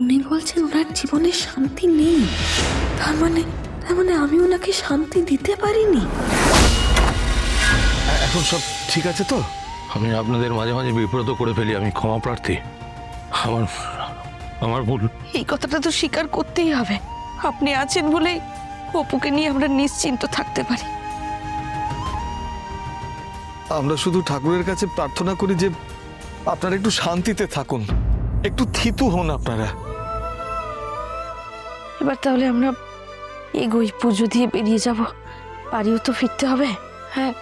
উনি বলছেন ওনার জীবনে শান্তি নেই। তার মানে আমি ওনাকে শান্তি দিতে পারিনি। এখন সব ঠিক আছে তো? আমি আপনাদের মাঝে মাঝে বিব্রত করে ফেলি, আমি ক্ষমা প্রার্থী। আমার ভুল। এই কথাটা তো স্বীকার করতেই হবে। আপনি আছেন বলেই অপুকে নিয়ে আমরা নিশ্চিন্ত থাকতে পারি। আমরা শুধু ঠাকুরের কাছে প্রার্থনা করি যে আপনারা একটু শান্তিতে থাকুন, একটু থিতু হন আপনারা। এবার তাহলে আমরা এগোই, পুজো দিয়ে বেরিয়ে যাব। বাড়িও তো ফিরতে হবে। হ্যাঁ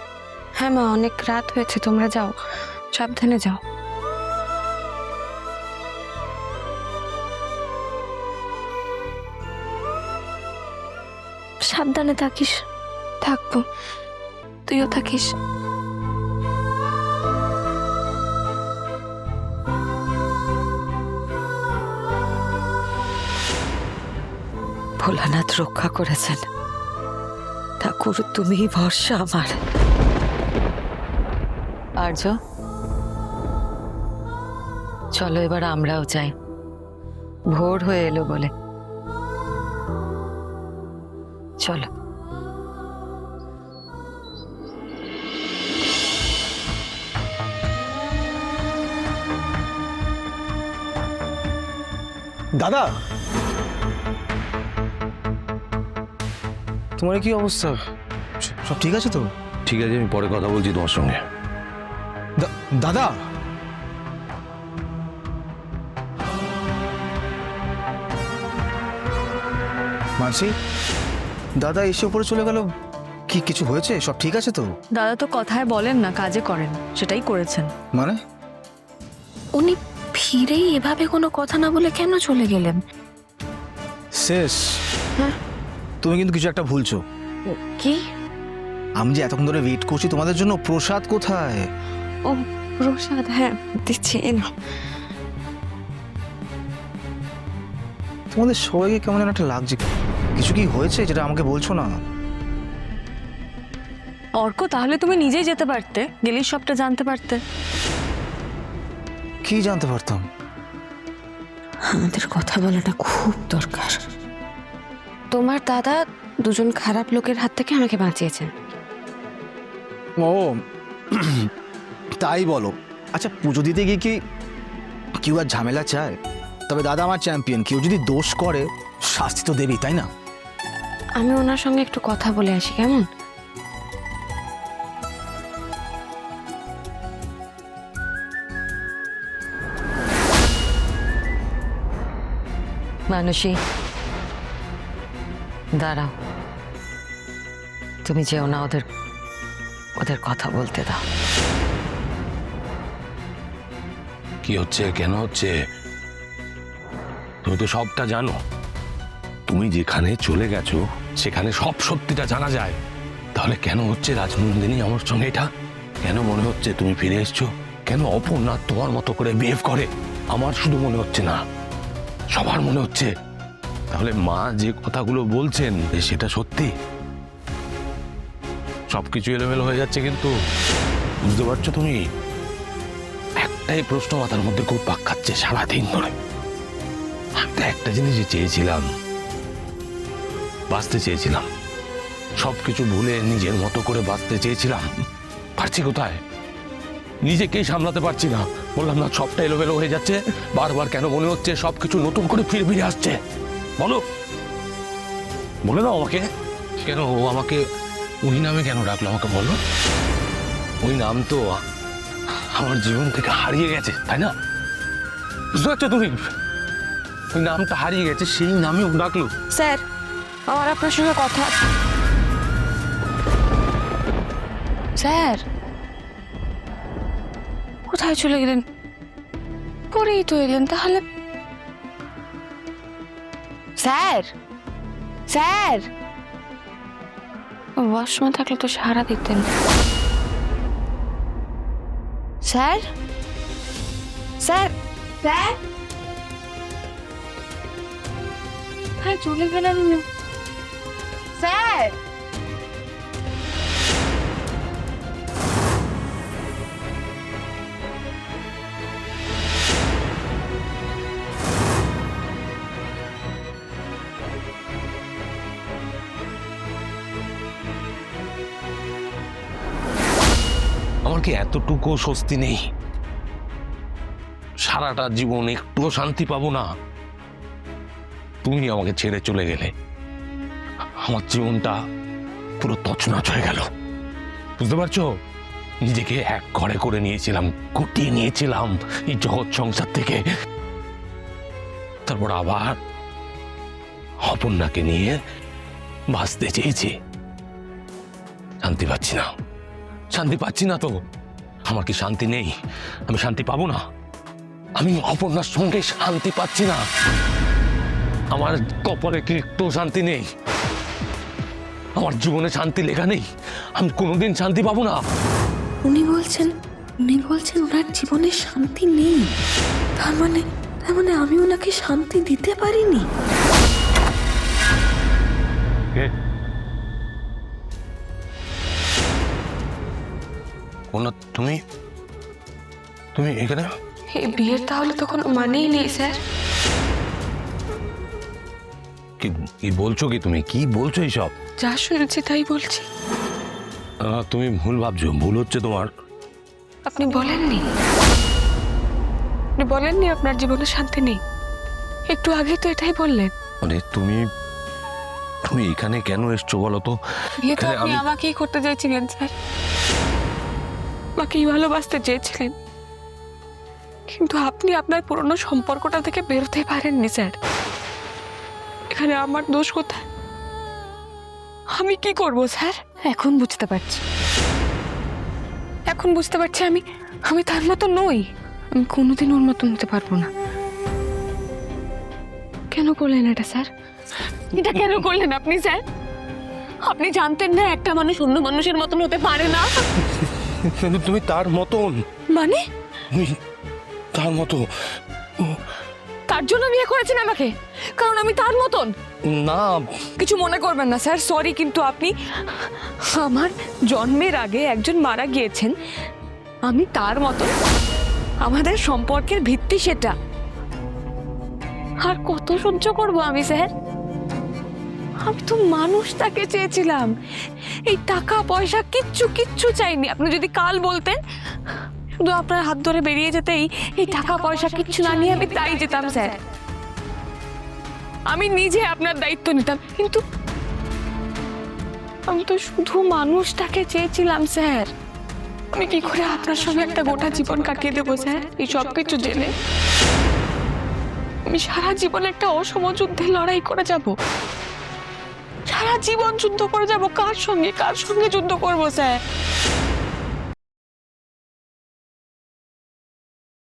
হ্যাঁ মা, অনেক রাত হয়েছে, তোমরা যাও, সাবধানে যাও। সাবধানে থাকিস। থাকবো, তুইও থাকিস। ভোলানাথ রক্ষা করেছেন। ঠাকুর তুমিই ভরসা আমার। আর্য, চলো এবার আমরাও যাই, ভোর হয়ে এলো বলে। চলো। দাদা, তোমার কি অবস্থা? সব ঠিক আছে তো? ঠিক আছে, আমি পরে কথা বলছি তোমার সঙ্গে। দাদা, মানসি, দাদা এসে উপরে চলে গেল, কি কিছু হয়েছে? সব ঠিক আছে তো? দাদা তো কথায় বলেন না, কাজে করেন, সেটাই করেছেন। মানে উনি ফিরেই এভাবে কোনো কথা না বলে কেন চলে গেলেন? শেষ? হ্যাঁ। তুমি কিন্তু কিছু একটা ভুলছো। কি? আমি যে এতক্ষণ ধরে ওয়েট করছি তোমাদের জন্য, প্রসাদ কোথায়? ও প্রসাদ, হ্যাঁ দিচ্ছি, এ নাও। তোমাদের সবাইকে কেমন যেন একটা লাগছে। কিছু কি হয়েছে যেটা আমাকে বলছো না? অর্ক, তাহলে তুমি নিজেই যেতে পারতে, গেলেই সবটা জানতে পারতে। কি জানতে পারতাম? আমাদের কথা বলাটা খুব দরকার। তোমার দাদা দুজন খারাপ লোকের হাত থেকে আমাকে বাঁচিয়েছেন। ও তাই বলো। আচ্ছা, পুজো দিতে গিয়ে কি কেউ আর ঝামেলা চায়? তবে দাদা আমার চ্যাম্পিয়ন, কেউ যদি দোষ করে শাস্তি তো দেবেই, তাই না? আমি ওনার সঙ্গে একটু কথা বলে আসি, কেমন? মানসী, দাঁড়াও, তুমি যেও না, ওদের কথা বলতে দাও। কি হচ্ছে, কেন হচ্ছে? তুমি তো সবটা জানো। তুমি যেখানে চলে গেছো সেখানে সব সত্যিটা জানা যায়। তাহলে কেন হচ্ছে রাজনন্দিনী আমার সঙ্গে এটা? কেন মনে হচ্ছে তুমি ফিরে এসছো? কেন অপর্ণা তোমার মতো করে বিহেভ করে? আমার শুধু মনে হচ্ছে না, সবার মনে হচ্ছে। তাহলে মা যে কথাগুলো বলছেন সেটা সত্যি? সবকিছু এলোমেলো হয়ে যাচ্ছে, কিন্তু বুঝতে পারছো তুমি? একটাই প্রশ্ন মাথার মধ্যে খুব পাক খাচ্ছে সারাদিন ধরে। আমি তো একটা জিনিসই চেয়েছিলাম, বাঁচতে চেয়েছিলাম, সবকিছু ভুলে নিজের মতো করে বাঁচতে চেয়েছিলাম। পারছি কোথায়? নিজেকেই সামলাতে পারছি না। বললাম না, সবটা এলোমেলো হয়ে যাচ্ছে। বারবার কেন মনে হচ্ছে সবকিছু নতুন করে ফিরে ফিরে আসছে? বলো, বলে দাও আমাকে। কেন ও আমাকে ওই নামে কেন ডাকলো? আমাকে বলো। ওই নাম তো আমার জীবন থেকে হারিয়ে গেছে, তাই না? বুঝতে পারছো তুমি? ওই নামটা হারিয়ে গেছে, সেই নামে ও ডাকলো। স্যার, আমার আপনার সঙ্গে কথা। স্যার, কোথায় চলে গেলেন? পরেই তো এলেন তাহলে। স্যার, স্যার, ওয়াশরুমে থাকলে তো সাড়া দিতেন। স্যার, স্যার, স্যার, কোথায় চলে গেলেন? স্যার, আমাকে এতটুকু স্বস্তি নেই, সারাটা জীবন একটুও শান্তি পাবো না। তুমি আমাকে ছেড়ে চলে গেলে, আমার জীবনটা পুরো তছনছ হয়ে গেল। বুঝতে পারছো? নিজেকে এক ঘরে করে নিয়েছিলাম, গুটিয়ে নিয়েছিলাম এই জগৎ সংসার থেকে। তারপর আবার অপর্ণাকে নিয়ে বাঁচতে চেয়েছি। শান্তি পাচ্ছি না, শান্তি পাচ্ছি না তো। আমার কি শান্তি নেই? আমি শান্তি পাবো না? আমি অপর্ণার সঙ্গে শান্তি পাচ্ছি না। আমার কপালে কি একটু শান্তি নেই? আমার জীবনে শান্তি লেখা নেই? আমি কোনোদিন শান্তি পাবো না। উনি বলছেন ওনার জীবনে শান্তি নেই। তার মানে আমি ওনাকে শান্তি দিতে পারিনি। তুমি তুমি এখানে? এই বিয়ের তাহলে তো কোনো মানেই নেই স্যার। কি বলছো? তুমি কি বলছো এইসব? যা শুনেছি তাই বলছি। তুমি ভুল ভাবছো, ভুল হচ্ছে তোমার। আপনি বলেননি আপনার জীবনে শান্তি নেই? একটু আগে তো এটাই বললেন। মানে তুমি এখানে কেন এসছো বলো তো? বিয়ে তো আপনি আমাকেই করতে চাইছিলেন স্যার, আমাকেই ভালোবাসতে চেয়েছিলেন, কিন্তু আপনি আপনার পুরনো সম্পর্কটা থেকে বেরোতে পারেননি স্যার। এখানে আমার দোষ কোথায়? আমি কি করব স্যার? এখন বুঝতে পারছি আমি তার মতো নই। আমি কোনোদিন ওর মতন হতে পারবো না। কেন করলেন এটা স্যার? এটা কেন করলেন আপনি স্যার? আপনি জানতেন না একটা মানুষ অন্য মানুষের মতন হতে পারে না? তুমি তার মতন। মানে তুমি তার মতো তার জন্য বিয়ে করেছেন আমাকে, কারণ আমি তার মতন? না। কিছু মনে করবেন না স্যার, সরি, কিন্তু আপনি আমার জন্মের আগে একজন মারা গিয়েছেন, আমি তার মতন। আমাদের সম্পর্কের ভিত্তি সেটা। আর কত সহ্য করব আমি স্যার? আমি তো মানুষটাকে চেয়েছিলাম, এই টাকা পয়সা কিচ্ছু চাইনি। আপনি যদি কাল বলতেন শুধু আপনার হাত ধরে বেরিয়ে যেতেই এই টাকা পয়সা কিচ্ছু না নিয়ে আমি তাই যেতাম স্যার। আমি নিজে আপনার দায়িত্ব নিতাম, কিন্তু আমি তো শুধু মানুষটাকে চেয়েছিলাম স্যার। আমি কি করে আপনার সঙ্গে একটা গোটা জীবন কাটিয়ে দেবো স্যার এই সব কিছু জেনে? আমি সারা জীবন একটা অসম যুদ্ধে লড়াই করে যাব, সারা জীবন যুদ্ধ করে যাব। কার সঙ্গে যুদ্ধ করবো স্যার?